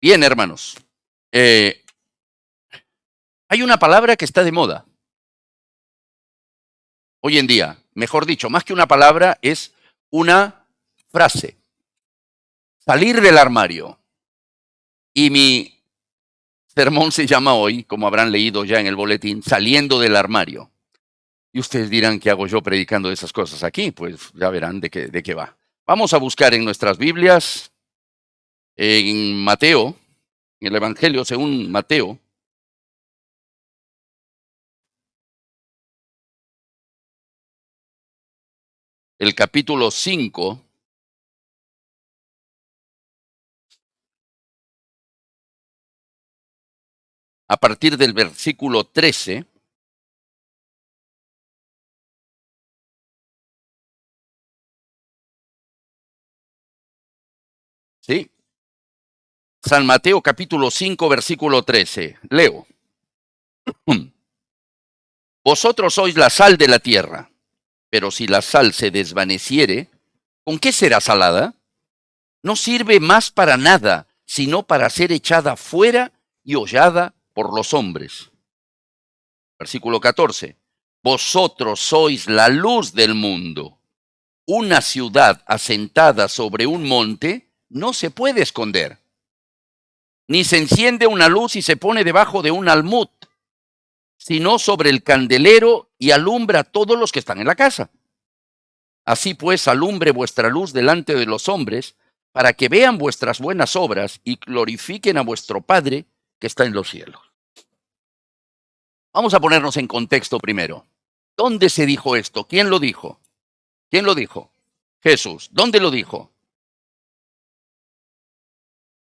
Bien, hermanos. Hay una palabra que está de moda hoy en día. Mejor dicho, más que una palabra, es una frase. Salir del armario. Y mi sermón se llama hoy, como habrán leído ya en el boletín, Saliendo del armario. Y ustedes dirán, ¿qué hago yo predicando de esas cosas aquí? Pues ya verán de qué va. Vamos a buscar en nuestras Biblias, en Mateo, en el Evangelio según Mateo, el capítulo 5, a partir del versículo 13. ¿Sí? San Mateo capítulo 5, versículo 13. Leo. Vosotros sois la sal de la tierra, pero si la sal se desvaneciere, ¿con qué será salada? No sirve más para nada, sino para ser echada fuera y hollada por los hombres. Versículo 14. Vosotros sois la luz del mundo. Una ciudad asentada sobre un monte no se puede esconder. Ni se enciende una luz y se pone debajo de un almud, sino sobre el candelero y alumbra a todos los que están en la casa. Así pues, alumbre vuestra luz delante de los hombres, para que vean vuestras buenas obras y glorifiquen a vuestro Padre que está en los cielos. Vamos a ponernos en contexto primero. ¿Dónde se dijo esto? ¿Quién lo dijo? ¿Quién lo dijo? Jesús. ¿Dónde lo dijo?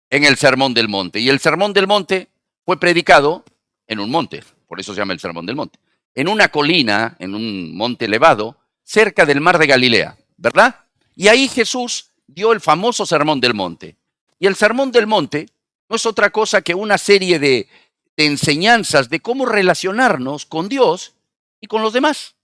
En el Sermón del Monte. Y el Sermón del Monte fue predicado en un monte, por eso se llama el Sermón del Monte, en una colina, en un monte elevado, cerca del mar de Galilea, ¿verdad? Y ahí Jesús dio el famoso Sermón del Monte. Y el Sermón del Monte no es otra cosa que una serie de enseñanzas de cómo relacionarnos con Dios y con los demás.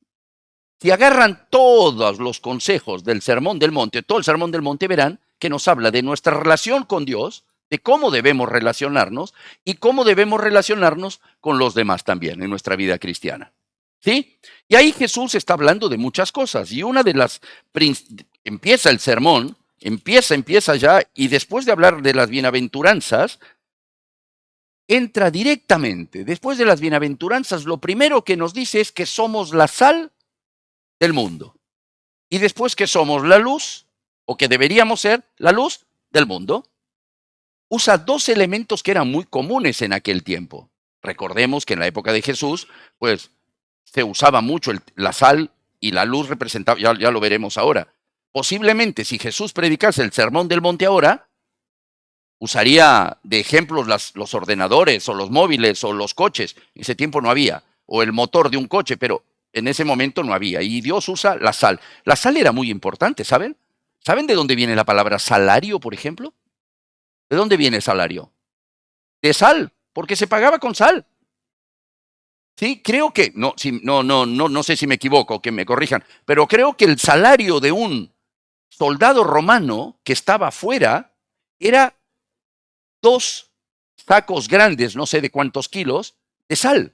Si agarran todos los consejos del Sermón del Monte, todo el Sermón del Monte, verán que nos habla de nuestra relación con Dios, de cómo debemos relacionarnos y cómo debemos relacionarnos con los demás también en nuestra vida cristiana. ¿Sí? Y ahí Jesús está hablando de muchas cosas. Y una de las... Empieza el sermón, empieza ya, y después de hablar de las bienaventuranzas, entra directamente. Después de las bienaventuranzas, lo primero que nos dice es que somos la sal del mundo. Y después que somos la luz, o que deberíamos ser la luz del mundo. Usa dos elementos que eran muy comunes en aquel tiempo. Recordemos que en la época de Jesús, pues, se usaba mucho la sal y la luz representaba, ya lo veremos ahora. Posiblemente, si Jesús predicase el Sermón del Monte ahora, usaría de ejemplos los ordenadores o los móviles o los coches. En ese tiempo no había. O el motor de un coche, pero en ese momento no había. Y Dios usa la sal. La sal era muy importante, ¿saben? ¿Saben de dónde viene la palabra salario, por ejemplo? ¿De dónde viene el salario? De sal, porque se pagaba con sal. Sí, creo que, no sé si me equivoco, que me corrijan, pero creo que el salario de un soldado romano que estaba afuera era 2 sacos grandes, no sé de cuántos kilos, de sal.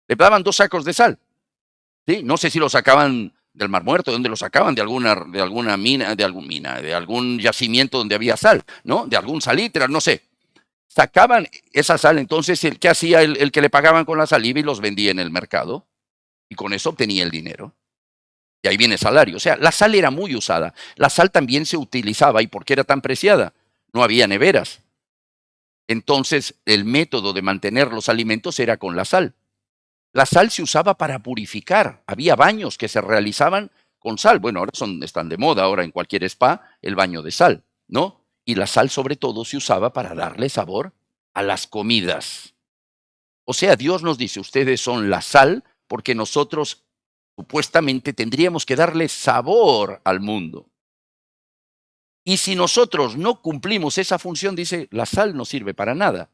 Le daban 2 sacos de sal. ¿Sí? No sé si lo sacaban del Mar Muerto, ¿de dónde lo sacaban? De alguna mina, de algún yacimiento donde había sal, ¿no? De algún salitre, no sé. Sacaban esa sal, entonces, ¿qué hacía el que le pagaban con la sal? Iba y los vendía en el mercado, y con eso obtenía el dinero. Y ahí viene el salario. O sea, la sal era muy usada. La sal también se utilizaba, ¿y por qué era tan preciada? No había neveras. Entonces, el método de mantener los alimentos era con la sal. La sal se usaba para purificar. Había baños que se realizaban con sal. Bueno, ahora están de moda, ahora en cualquier spa, el baño de sal, ¿no? Y la sal sobre todo se usaba para darle sabor a las comidas. O sea, Dios nos dice, ustedes son la sal porque nosotros supuestamente tendríamos que darle sabor al mundo. Y si nosotros no cumplimos esa función, dice, la sal no sirve para nada.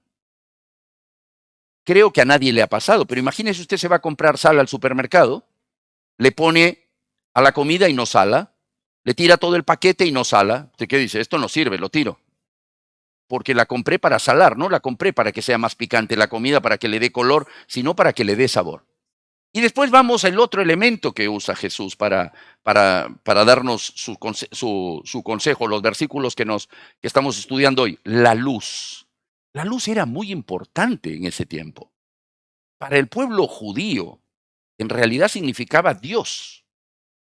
Creo que a nadie le ha pasado, pero imagínese usted se va a comprar sal al supermercado, le pone a la comida y no sala, le tira todo el paquete y no sala. ¿Usted qué dice? Esto no sirve, lo tiro. porque la compré para salar, no la compré para que sea más picante la comida, para que le dé color, sino para que le dé sabor. Y después vamos al otro elemento que usa Jesús para darnos su consejo, los versículos que estamos estudiando hoy, la luz. La luz era muy importante en ese tiempo. Para el pueblo judío, en realidad significaba Dios,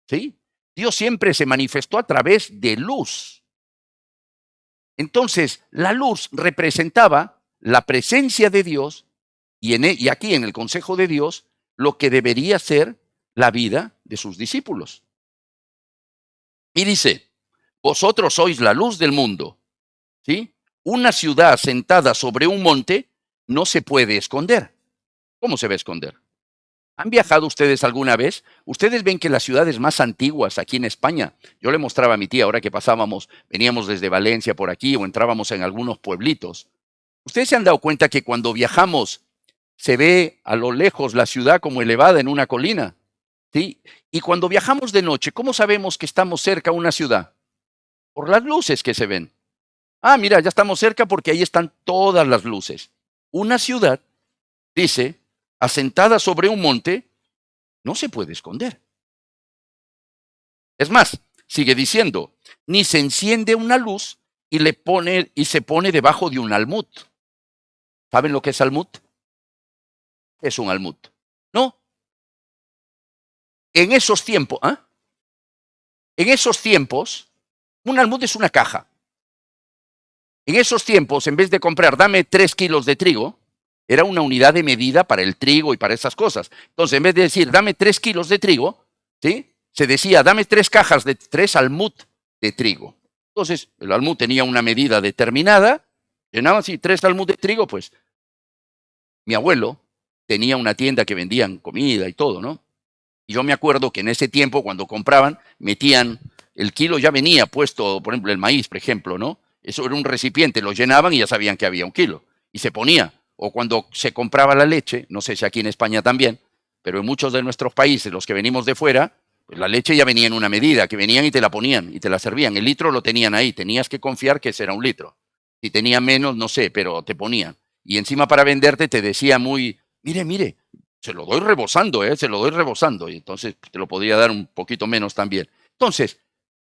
¿sí? Dios siempre se manifestó a través de luz. Entonces, la luz representaba la presencia de Dios y aquí en el consejo de Dios, lo que debería ser la vida de sus discípulos. Y dice, vosotros sois la luz del mundo, ¿sí? Una ciudad sentada sobre un monte no se puede esconder. ¿Cómo se va a esconder? ¿Han viajado ustedes alguna vez? Ustedes ven que las ciudades más antiguas aquí en España, yo le mostraba a mi tía ahora que veníamos desde Valencia por aquí o entrábamos en algunos pueblitos. ¿Ustedes se han dado cuenta que cuando viajamos se ve a lo lejos la ciudad como elevada en una colina? ¿Sí? Y cuando viajamos de noche, ¿cómo sabemos que estamos cerca a una ciudad? Por las luces que se ven. Ah, mira, ya estamos cerca porque ahí están todas las luces. Una ciudad, dice, asentada sobre un monte, no se puede esconder. Es más, sigue diciendo, ni se enciende una luz y se pone debajo de un almud. ¿Saben lo que es almud? Es un almud. No. En esos tiempos, un almud es una caja. En esos tiempos, en vez de comprar, dame 3 kilos de trigo, era una unidad de medida para el trigo y para esas cosas. Entonces, en vez de decir, dame 3 kilos de trigo, ¿sí? Se decía, dame 3 almud de trigo. Entonces, el almud tenía una medida determinada, llenaban así 3 almud de trigo, pues mi abuelo tenía una tienda que vendían comida y todo, ¿no? Y yo me acuerdo que en ese tiempo, cuando compraban, metían, el kilo ya venía puesto, por ejemplo, el maíz, por ejemplo, ¿no? Eso era un recipiente, lo llenaban y ya sabían que había 1 kilo. Y se ponía. O cuando se compraba la leche, no sé si aquí en España también, pero en muchos de nuestros países, los que venimos de fuera, pues la leche ya venía en una medida, que venían y te la ponían y te la servían. El litro lo tenían ahí, tenías que confiar que ese era 1 litro. Si tenía menos, no sé, pero te ponían. Y encima para venderte te decía muy, mire, se lo doy rebosando, se lo doy rebosando. Y entonces te lo podría dar un poquito menos también. Entonces,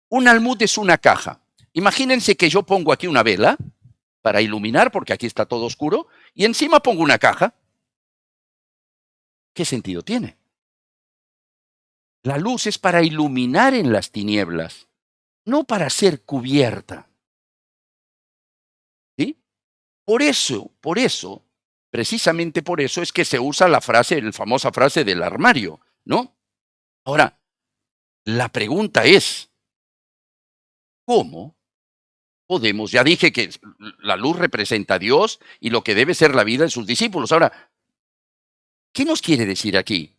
un almud es una caja. Imagínense que yo pongo aquí una vela para iluminar, porque aquí está todo oscuro, y encima pongo una caja. ¿Qué sentido tiene? La luz es para iluminar en las tinieblas, no para ser cubierta. ¿Sí? Por eso, precisamente por eso es que se usa la famosa frase del armario, ¿no? Ahora, la pregunta es, ¿cómo podemos? Ya dije que la luz representa a Dios y lo que debe ser la vida de sus discípulos. Ahora, ¿qué nos quiere decir aquí?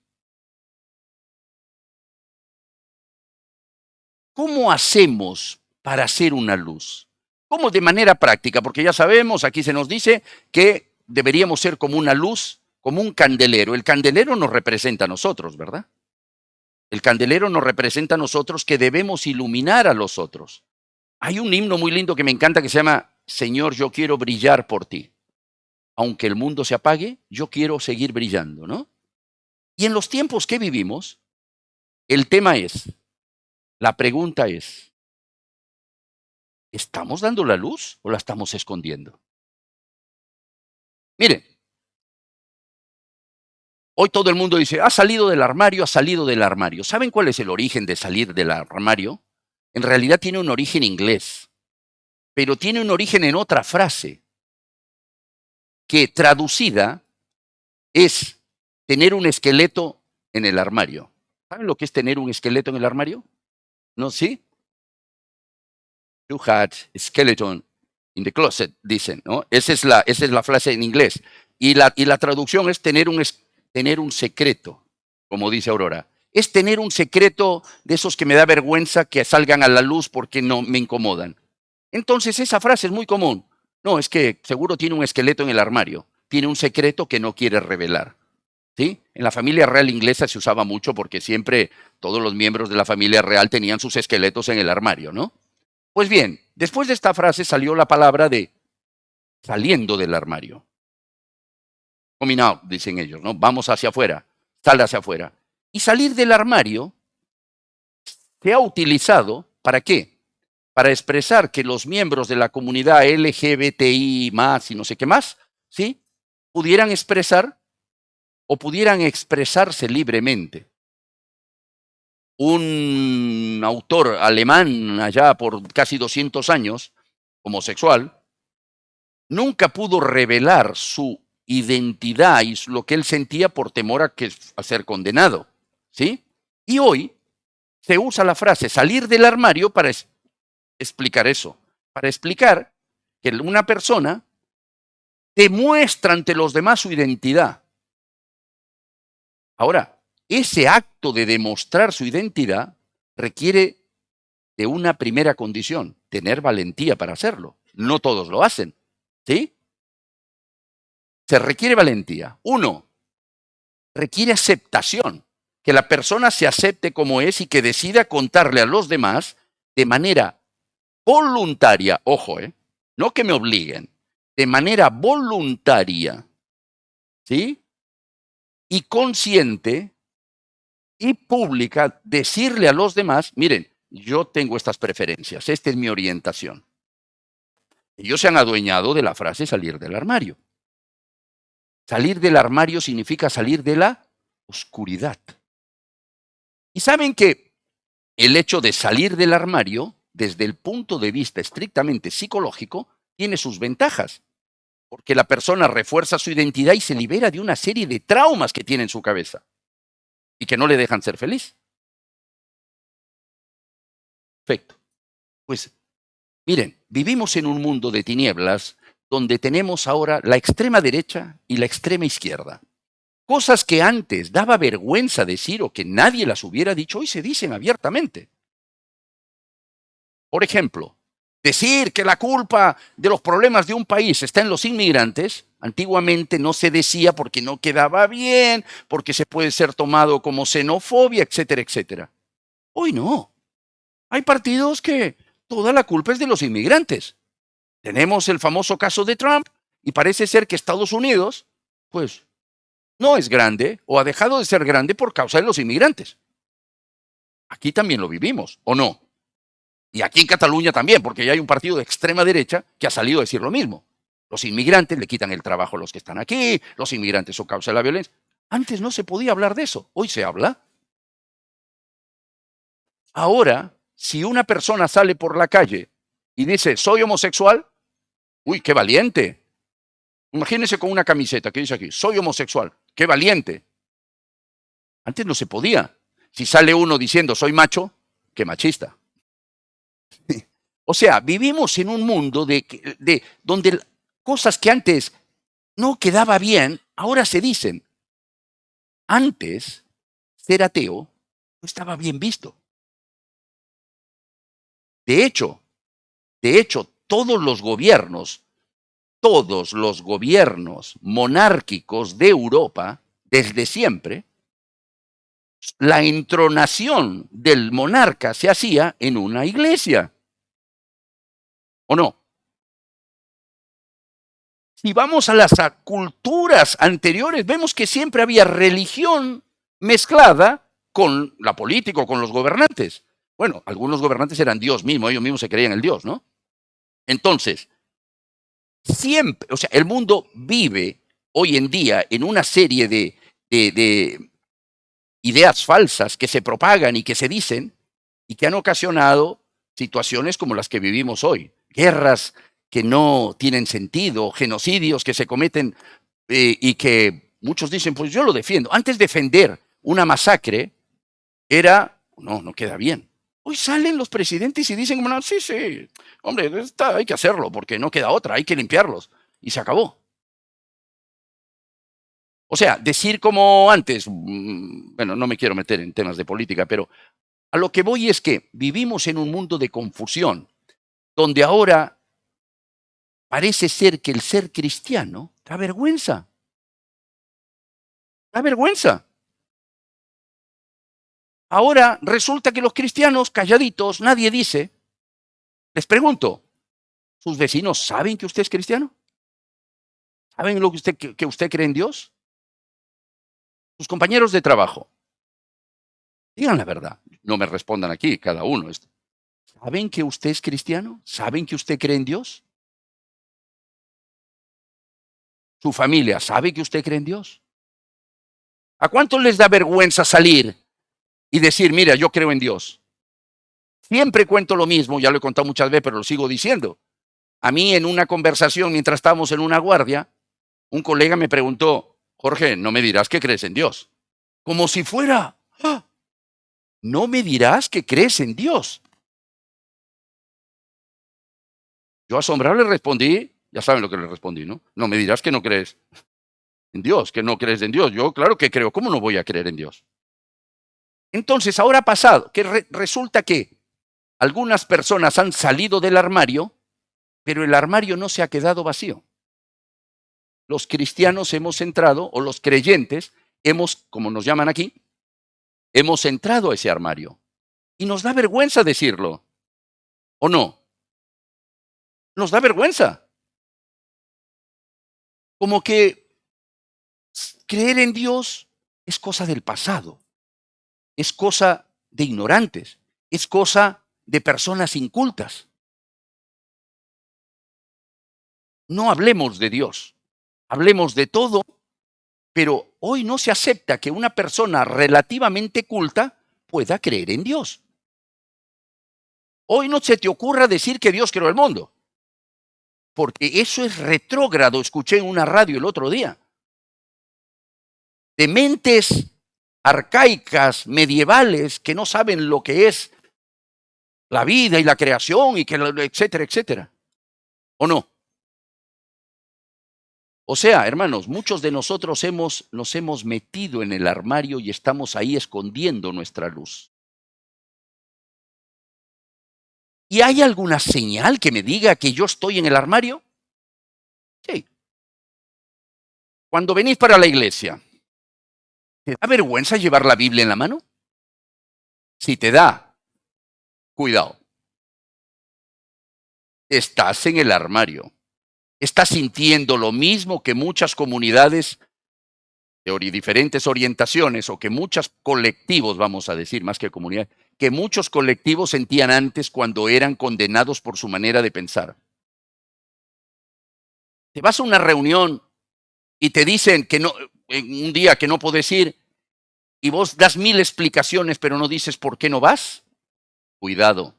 ¿Cómo hacemos para hacer una luz? ¿Cómo de manera práctica? Porque ya sabemos, aquí se nos dice que deberíamos ser como una luz, como un candelero. El candelero nos representa a nosotros, ¿verdad? El candelero nos representa a nosotros que debemos iluminar a los otros. Hay un himno muy lindo que me encanta que se llama Señor, yo quiero brillar por ti. Aunque el mundo se apague, yo quiero seguir brillando, ¿no? Y en los tiempos que vivimos, la pregunta es, ¿estamos dando la luz o la estamos escondiendo? Mire, hoy todo el mundo dice, ha salido del armario, ha salido del armario. ¿Saben cuál es el origen de salir del armario? En realidad tiene un origen inglés, pero tiene un origen en otra frase, que traducida es tener un esqueleto en el armario. ¿Saben lo que es tener un esqueleto en el armario? ¿No? ¿Sí? You had a skeleton in the closet, dicen, ¿no? Esa es la frase en inglés. Y la traducción es tener un secreto, como dice Aurora. Es tener un secreto de esos que me da vergüenza que salgan a la luz porque no me incomodan. Entonces esa frase es muy común. No, es que seguro tiene un esqueleto en el armario. Tiene un secreto que no quiere revelar. ¿Sí? En la familia real inglesa se usaba mucho porque siempre todos los miembros de la familia real tenían sus esqueletos en el armario, ¿no? Pues bien, después de esta frase salió la palabra de saliendo del armario. Coming out, dicen ellos, ¿no? Vamos hacia afuera, sal hacia afuera. Y salir del armario se ha utilizado, ¿para qué? Para expresar que los miembros de la comunidad LGBTI más y no sé qué más, ¿sí? Pudieran expresar o pudieran expresarse libremente. Un autor alemán allá por casi 200 años, homosexual, nunca pudo revelar su identidad y lo que él sentía por temor a ser condenado, ¿sí? Y hoy se usa la frase salir del armario para explicar eso, para explicar que una persona demuestra ante los demás su identidad. Ahora, ese acto de demostrar su identidad requiere de una primera condición, tener valentía para hacerlo. No todos lo hacen, ¿sí? Se requiere valentía. Uno, requiere aceptación, que la persona se acepte como es y que decida contarle a los demás de manera voluntaria, ojo, no que me obliguen, de manera voluntaria, ¿sí? Y consciente y pública, decirle a los demás, miren, yo tengo estas preferencias, esta es mi orientación. Ellos se han adueñado de la frase salir del armario. Salir del armario significa salir de la oscuridad. Y saben que el hecho de salir del armario, desde el punto de vista estrictamente psicológico, tiene sus ventajas. Porque la persona refuerza su identidad y se libera de una serie de traumas que tiene en su cabeza y que no le dejan ser feliz. Perfecto. Pues miren, vivimos en un mundo de tinieblas donde tenemos ahora la extrema derecha y la extrema izquierda. Cosas que antes daba vergüenza decir o que nadie las hubiera dicho, hoy se dicen abiertamente. Por ejemplo, decir que la culpa de los problemas de un país está en los inmigrantes, antiguamente no se decía porque no quedaba bien, porque se puede ser tomado como xenofobia, etcétera, etcétera. Hoy no. Hay partidos que toda la culpa es de los inmigrantes. Tenemos el famoso caso de Trump y parece ser que Estados Unidos, pues, no es grande o ha dejado de ser grande por causa de los inmigrantes. Aquí también lo vivimos, ¿o no? Y aquí en Cataluña también, porque ya hay un partido de extrema derecha que ha salido a decir lo mismo. Los inmigrantes le quitan el trabajo a los que están aquí, los inmigrantes son causa de la violencia. Antes no se podía hablar de eso, hoy se habla. Ahora, si una persona sale por la calle y dice, soy homosexual, uy, qué valiente. Imagínense con una camiseta que dice aquí, soy homosexual, qué valiente. Antes no se podía. Si sale uno diciendo, soy macho, qué machista. O sea, vivimos en un mundo donde cosas que antes no quedaba bien, ahora se dicen. Antes, ser ateo no estaba bien visto. De hecho, todos los gobiernos monárquicos de Europa, desde siempre, la entronación del monarca se hacía en una iglesia. ¿O no? Si vamos a las culturas anteriores, vemos que siempre había religión mezclada con la política o con los gobernantes. Bueno, algunos gobernantes eran Dios mismo, ellos mismos se creían el Dios, ¿no? Entonces, siempre, o sea, el mundo vive hoy en día en una serie de ideas falsas que se propagan y que se dicen y que han ocasionado situaciones como las que vivimos hoy. Guerras que no tienen sentido, genocidios que se cometen y que muchos dicen, pues yo lo defiendo. Antes defender una masacre era, no queda bien. Hoy salen los presidentes y dicen, bueno, sí, hombre, hay que hacerlo porque no queda otra, hay que limpiarlos. Y se acabó. O sea, decir como antes, bueno, no me quiero meter en temas de política, pero a lo que voy es que vivimos en un mundo de confusión, donde ahora parece ser que el ser cristiano da vergüenza. Da vergüenza. Ahora resulta que los cristianos, calladitos, nadie dice. Les pregunto, ¿sus vecinos saben que usted es cristiano? ¿Saben lo que usted cree en Dios? Sus compañeros de trabajo. Digan la verdad. No me respondan aquí, cada uno. ¿Saben que usted es cristiano? ¿Saben que usted cree en Dios? ¿Su familia sabe que usted cree en Dios? ¿A cuánto les da vergüenza salir y decir, mira, yo creo en Dios? Siempre cuento lo mismo, ya lo he contado muchas veces, pero lo sigo diciendo. A mí en una conversación, mientras estábamos en una guardia, un colega me preguntó, Jorge, no me dirás que crees en Dios. Como si fuera, ¡ah! No me dirás que crees en Dios. Yo asombrado le respondí, ya saben lo que le respondí, ¿no? No me dirás que no crees en Dios, que no crees en Dios. Yo claro que creo, ¿cómo no voy a creer en Dios? Entonces, ahora ha pasado, que resulta que algunas personas han salido del armario, pero el armario no se ha quedado vacío. Los cristianos hemos entrado, o los creyentes, hemos, como nos llaman aquí, hemos entrado a ese armario. Y nos da vergüenza decirlo, ¿o no? Nos da vergüenza. Como que creer en Dios es cosa del pasado, es cosa de ignorantes, es cosa de personas incultas. No hablemos de Dios, hablemos de todo, pero hoy no se acepta que una persona relativamente culta pueda creer en Dios. Hoy no se te ocurra decir que Dios creó el mundo, porque eso es retrógrado, escuché en una radio el otro día. De mentes arcaicas, medievales, que no saben lo que es la vida y la creación y que etcétera, etcétera. ¿O no? O sea, hermanos, muchos de nosotros nos hemos metido en el armario y estamos ahí escondiendo nuestra luz. ¿Y hay alguna señal que me diga que yo estoy en el armario? Sí. Cuando venís para la iglesia, ¿te da vergüenza llevar la Biblia en la mano? Si te da, cuidado. Estás en el armario. Estás sintiendo lo mismo que muchas comunidades de diferentes orientaciones o que muchos colectivos, vamos a decir, más que comunidad, que muchos colectivos sentían antes cuando eran condenados por su manera de pensar. Te vas a una reunión y te dicen que no, en un día que no puedes ir y vos das 1000 explicaciones pero no dices por qué no vas. Cuidado.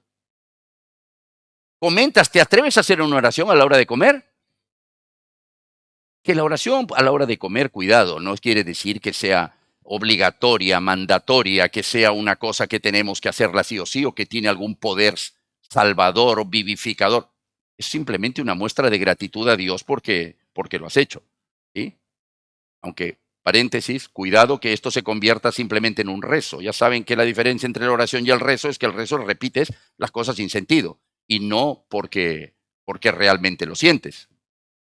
Comentas, ¿te atreves a hacer una oración a la hora de comer? Que la oración a la hora de comer, cuidado, no quiere decir que sea obligatoria, mandatoria, que sea una cosa que tenemos que hacerla sí o sí, o que tiene algún poder salvador o vivificador. Es simplemente una muestra de gratitud a Dios porque lo has hecho. ¿Sí? Aunque, paréntesis, cuidado que esto se convierta simplemente en un rezo. Ya saben que la diferencia entre la oración y el rezo es que el rezo repites las cosas sin sentido y no porque realmente lo sientes.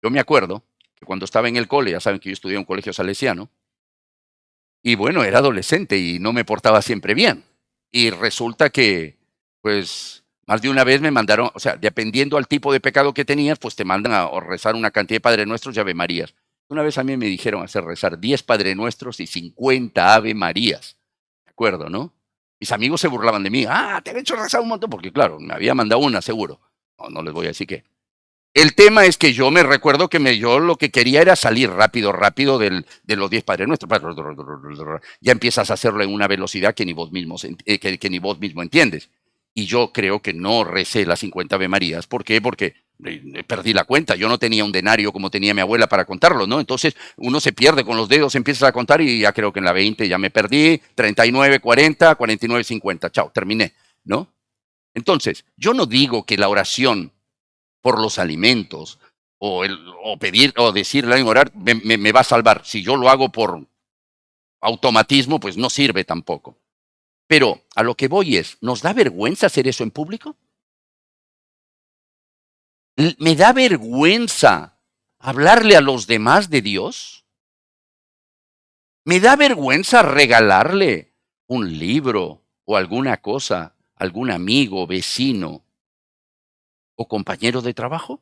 Yo me acuerdo que cuando estaba en el cole, ya saben que yo estudié en un colegio salesiano, y bueno, era adolescente y no me portaba siempre bien. Y resulta que, pues, más de una vez me mandaron, o sea, dependiendo al tipo de pecado que tenías, pues te mandan a rezar una cantidad de Padre Nuestros y Ave Marías. Una vez a mí me dijeron hacer rezar 10 Padre Nuestros y 50 Ave Marías. De acuerdo, ¿no? Mis amigos se burlaban de mí. Ah, te he hecho rezar un montón, porque claro, me había mandado una, seguro. No, no les voy a decir qué. El tema es que yo me recuerdo que yo lo que quería era salir rápido, rápido de los 10 Padres Nuestros. Ya empiezas a hacerlo en una velocidad que ni vos mismo, que ni vos mismo entiendes. Y yo creo que no recé las 50 Ave Marías. ¿Por qué? Porque perdí la cuenta. Yo no tenía un denario como tenía mi abuela para contarlo, ¿no? Entonces uno se pierde con los dedos, empiezas a contar y ya creo que en la 20 ya me perdí. 39, 40, 49, 50. Chao, terminé, ¿no? Entonces, yo no digo que la oración por los alimentos o pedir o decirle en orar me va a salvar. Si yo lo hago por automatismo, pues no sirve tampoco. Pero a lo que voy es, ¿nos da vergüenza hacer eso en público? ¿Me da vergüenza hablarle a los demás de Dios? ¿Me da vergüenza regalarle un libro o alguna cosa a algún amigo, vecino o compañero de trabajo?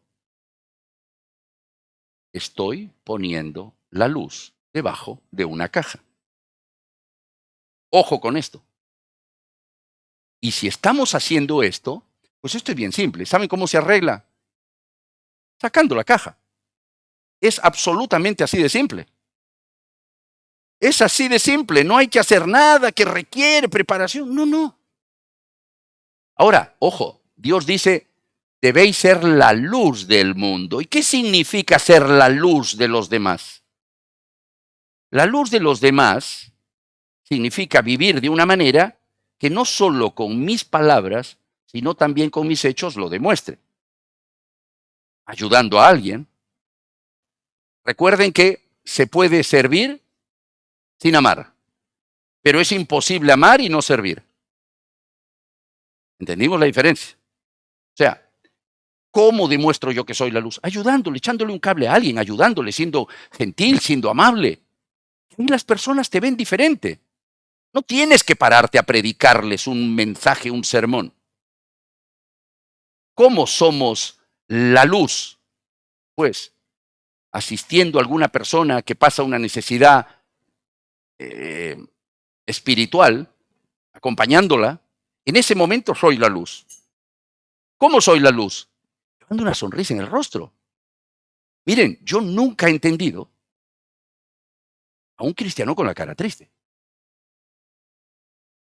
Estoy poniendo la luz debajo de una caja. Ojo con esto. Y si estamos haciendo esto, pues esto es bien simple. ¿Saben cómo se arregla? Sacando la caja. Es absolutamente así de simple. Es así de simple. No hay que hacer nada que requiere preparación. No, no. Ahora, ojo, Dios dice, debéis ser la luz del mundo. ¿Y qué significa ser la luz de los demás? La luz de los demás significa vivir de una manera que no solo con mis palabras, sino también con mis hechos lo demuestre. Ayudando a alguien. Recuerden que se puede servir sin amar, pero es imposible amar y no servir. ¿Entendimos la diferencia? O sea, ¿cómo demuestro yo que soy la luz? Ayudándole, echándole un cable a alguien, ayudándole, siendo gentil, siendo amable. Y las personas te ven diferente. No tienes que pararte a predicarles un mensaje, un sermón. ¿Cómo somos la luz? Pues asistiendo a alguna persona que pasa una necesidad espiritual, acompañándola, en ese momento soy la luz. ¿Cómo soy la luz? Llevando una sonrisa en el rostro. Miren, yo nunca he entendido a un cristiano con la cara triste.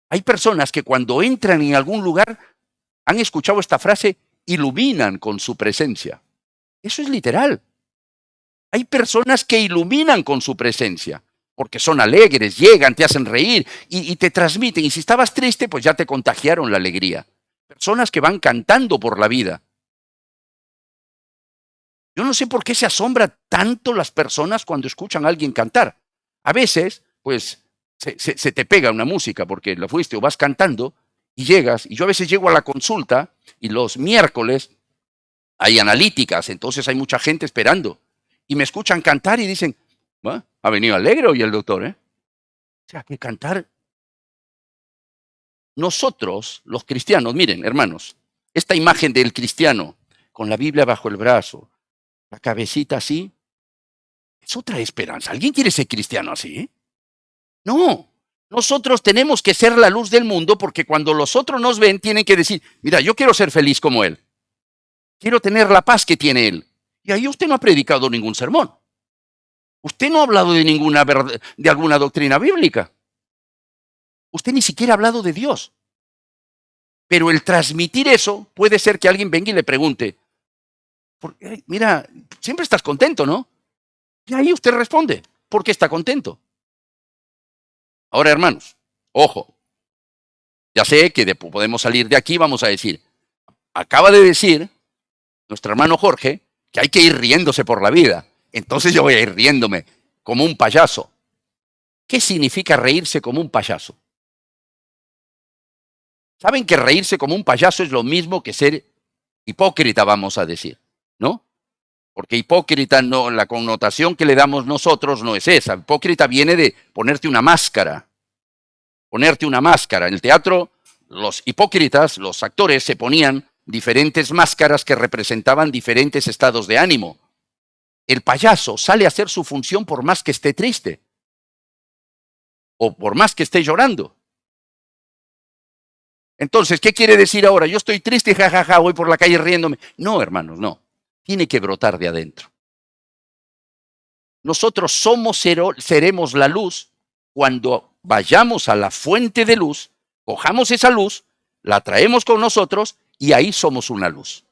Hay personas que cuando entran en algún lugar han escuchado esta frase, iluminan con su presencia. Eso es literal. Hay personas que iluminan con su presencia, porque son alegres, llegan, te hacen reír y te transmiten. Y si estabas triste, pues ya te contagiaron la alegría. Personas que van cantando por la vida. Yo no sé por qué se asombra tanto las personas cuando escuchan a alguien cantar. A veces, pues, se te pega una música porque la fuiste o vas cantando y llegas. Y yo a veces llego a la consulta y los miércoles hay analíticas, entonces hay mucha gente esperando. Y me escuchan cantar y dicen, ha venido alegre hoy el doctor, ¿eh? O sea, que cantar. Nosotros, los cristianos, miren, hermanos, esta imagen del cristiano con la Biblia bajo el brazo, la cabecita así, es otra esperanza. ¿Alguien quiere ser cristiano así? No. Nosotros tenemos que ser la luz del mundo porque cuando los otros nos ven tienen que decir, mira, yo quiero ser feliz como él. Quiero tener la paz que tiene él. Y ahí usted no ha predicado ningún sermón. Usted no ha hablado de ninguna de alguna doctrina bíblica. Usted ni siquiera ha hablado de Dios. Pero el transmitir eso puede ser que alguien venga y le pregunte, mira, siempre estás contento, ¿no? Y ahí usted responde, ¿por qué está contento? Ahora, hermanos, ojo, ya sé que podemos salir de aquí, vamos a decir, acaba de decir nuestro hermano Jorge que hay que ir riéndose por la vida. Entonces yo voy a ir riéndome como un payaso. ¿Qué significa reírse como un payaso? ¿Saben que reírse como un payaso es lo mismo que ser hipócrita, vamos a decir, ¿no? Porque hipócrita, no, la connotación que le damos nosotros no es esa. Hipócrita viene de ponerte una máscara. Ponerte una máscara. En el teatro, los hipócritas, los actores, se ponían diferentes máscaras que representaban diferentes estados de ánimo. El payaso sale a hacer su función por más que esté triste. O por más que esté llorando. Entonces, ¿qué quiere decir ahora? Yo estoy triste, jajaja, voy por la calle riéndome. No, hermanos, no. Tiene que brotar de adentro. Nosotros seremos la luz cuando vayamos a la fuente de luz, cojamos esa luz, la traemos con nosotros y ahí somos una luz.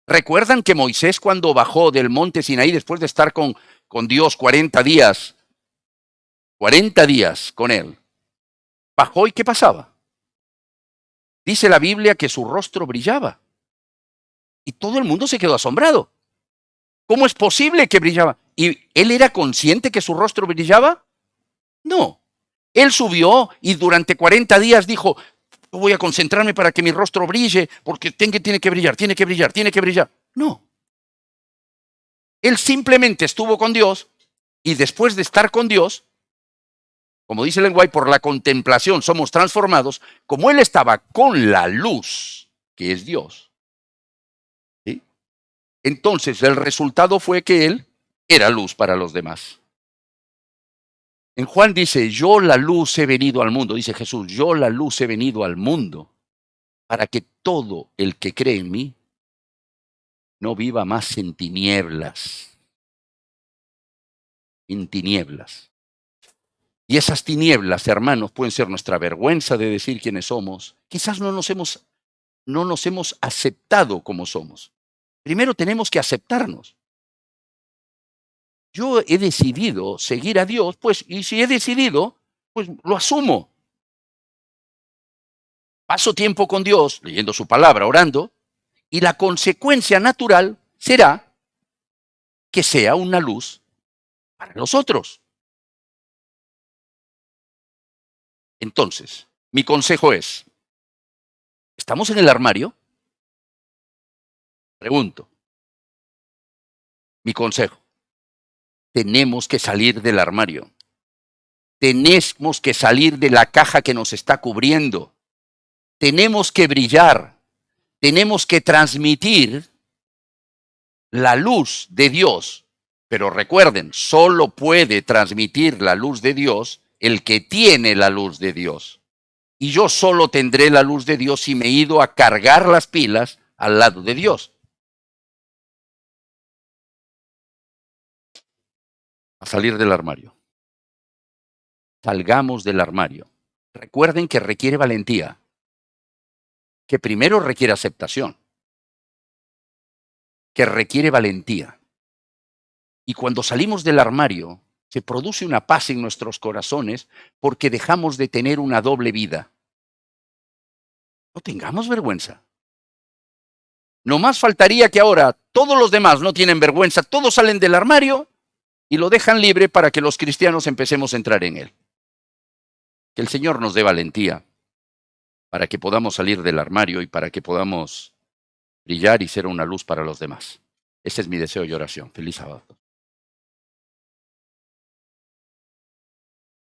¿Recuerdan que Moisés cuando bajó del monte Sinaí después de estar con Dios 40 días con él, bajó y qué pasaba? Dice la Biblia que su rostro brillaba y todo el mundo se quedó asombrado. ¿Cómo es posible que brillaba? ¿Y él era consciente que su rostro brillaba? No. Él subió y durante 40 días dijo, voy a concentrarme para que mi rostro brille, porque tiene que brillar, tiene que brillar, tiene que brillar. No. Él simplemente estuvo con Dios y después de estar con Dios, como dice el lenguaje, por la contemplación somos transformados, como él estaba con la luz, que es Dios, ¿sí? Entonces el resultado fue que él era luz para los demás. En Juan dice, yo la luz he venido al mundo, dice Jesús, yo la luz he venido al mundo para que todo el que cree en mí no viva más en tinieblas. En tinieblas. Y esas tinieblas, hermanos, pueden ser nuestra vergüenza de decir quiénes somos. Quizás no nos hemos aceptado como somos. Primero tenemos que aceptarnos. Yo he decidido seguir a Dios, pues, y si he decidido, pues lo asumo. Paso tiempo con Dios, leyendo su palabra, orando, y la consecuencia natural será que sea una luz para los otros. Entonces, mi consejo es, ¿estamos en el armario? Pregunto. Mi consejo, tenemos que salir del armario. Tenemos que salir de la caja que nos está cubriendo. Tenemos que brillar. Tenemos que transmitir la luz de Dios. Pero recuerden, solo puede transmitir la luz de Dios el que tiene la luz de Dios. Y yo solo tendré la luz de Dios si me he ido a cargar las pilas al lado de Dios. A salir del armario. Salgamos del armario. Recuerden que requiere valentía, que primero requiere aceptación, que requiere valentía. Y cuando salimos del armario, se produce una paz en nuestros corazones porque dejamos de tener una doble vida. No tengamos vergüenza. No más faltaría que ahora todos los demás no tienen vergüenza, todos salen del armario y lo dejan libre para que los cristianos empecemos a entrar en él. Que el Señor nos dé valentía para que podamos salir del armario y para que podamos brillar y ser una luz para los demás. Ese es mi deseo y oración. Feliz sábado.